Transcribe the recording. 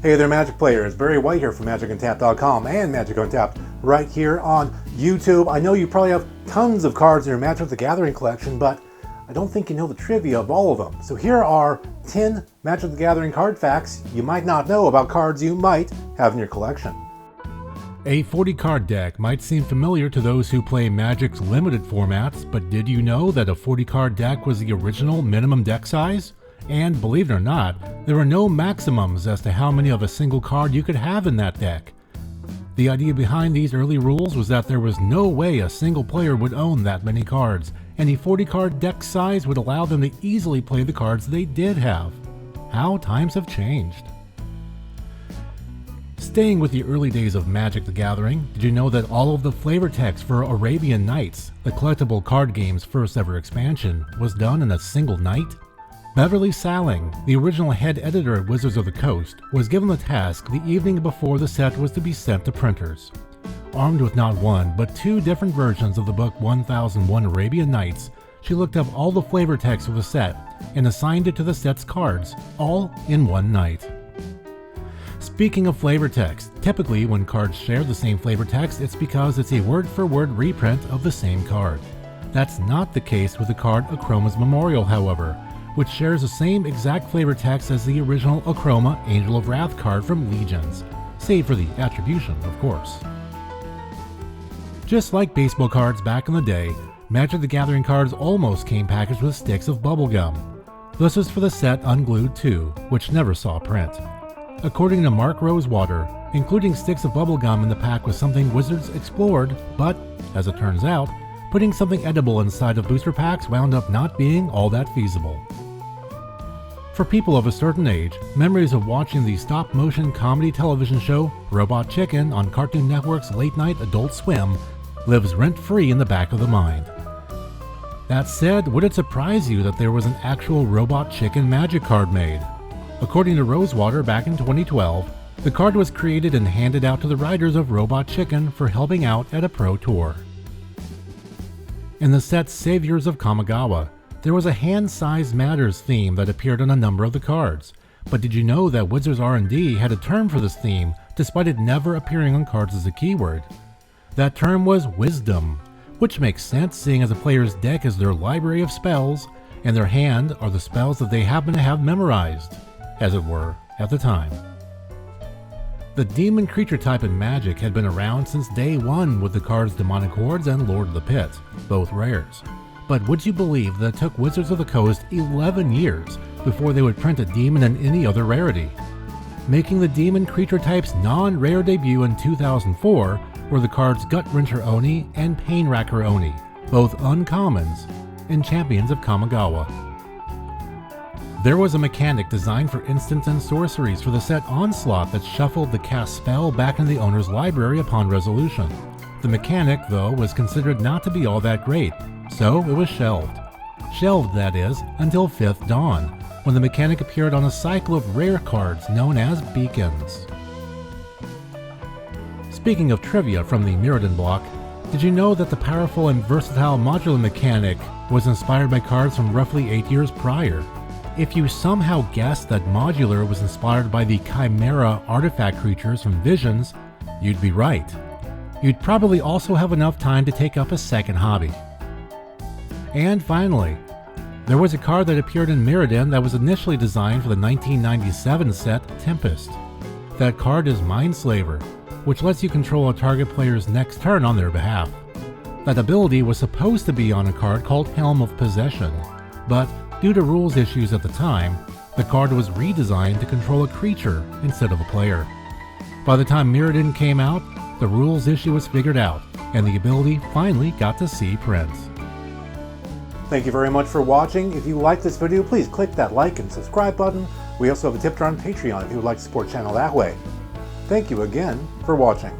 Hey there, Magic players. Barry White here from MagicUntapped.com and Magic Untapped right here on YouTube. I know you probably have tons of cards in your Magic the Gathering collection, but I don't think you know the trivia of all of them. So here are 10 Magic the Gathering card facts you might not know about cards you might have in your collection. A 40-card deck might seem familiar to those who play Magic's limited formats, but did you know that a 40-card deck was the original minimum deck size? And believe it or not, there were no maximums as to how many of a single card you could have in that deck. The idea behind these early rules was that there was no way a single player would own that many cards, and a 40-card deck size would allow them to easily play the cards they did have. How times have changed. Staying with the early days of Magic the Gathering, did you know that all of the flavor text for Arabian Nights, the collectible card game's first ever expansion, was done in a single night? Beverly Salling, the original head editor at Wizards of the Coast, was given the task the evening before the set was to be sent to printers. Armed with not one, but two different versions of the book 1001 Arabian Nights, she looked up all the flavor text of the set and assigned it to the set's cards, all in one night. Speaking of flavor text, typically when cards share the same flavor text, it's because it's a word-for-word reprint of the same card. That's not the case with the card Achroma's Memorial, however, which shares the same exact flavor text as the original Achroma Angel of Wrath card from Legions, save for the attribution, of course. Just like baseball cards back in the day, Magic the Gathering cards almost came packaged with sticks of bubblegum. This was for the set Unglued 2, which never saw print. According to Mark Rosewater, including sticks of bubblegum in the pack was something Wizards explored, but, as it turns out, putting something edible inside of booster packs wound up not being all that feasible. For people of a certain age, memories of watching the stop-motion comedy television show Robot Chicken on Cartoon Network's late-night Adult Swim lives rent-free in the back of the mind. That said, would it surprise you that there was an actual Robot Chicken Magic card made? According to Rosewater, back in 2012, the card was created and handed out to the writers of Robot Chicken for helping out at a pro tour. In the set Saviors of Kamigawa, there was a Hand Size Matters theme that appeared on a number of the cards, but did you know that Wizards R&D had a term for this theme, despite it never appearing on cards as a keyword? That term was Wisdom, which makes sense seeing as a player's deck is their library of spells, and their hand are the spells that they happen to have memorized, as it were, at the time. The demon creature type in Magic had been around since day one with the cards Demonic Hordes and Lord of the Pit, both rares. But would you believe that it took Wizards of the Coast 11 years before they would print a demon in any other rarity? Making the demon creature type's non-rare debut in 2004 were the cards Gut-Wrencher Oni and Painracker Oni, both uncommons, and Champions of Kamigawa. There was a mechanic designed for instants and sorceries for the set Onslaught that shuffled the cast spell back into the owner's library upon resolution. The mechanic, though, was considered not to be all that great, so it was shelved. Shelved, that is, until 5th Dawn, when the mechanic appeared on a cycle of rare cards known as Beacons. Speaking of trivia from the Mirrodin block, did you know that the powerful and versatile modular mechanic was inspired by cards from roughly 8 years prior? If you somehow guessed that modular was inspired by the Chimera artifact creatures from Visions, you'd be right. You'd probably also have enough time to take up a second hobby. And finally, there was a card that appeared in Mirrodin that was initially designed for the 1997 set Tempest. That card is Mindslaver, which lets you control a target player's next turn on their behalf. That ability was supposed to be on a card called Helm of Possession, but due to rules issues at the time, the card was redesigned to control a creature instead of a player. By the time Mirrodin came out, the rules issue was figured out, and the ability finally got to see print. Thank you very much for watching. If you like this video, please click that like and subscribe button. We also have a tip jar on Patreon if you would like to support the channel that way. Thank you again for watching.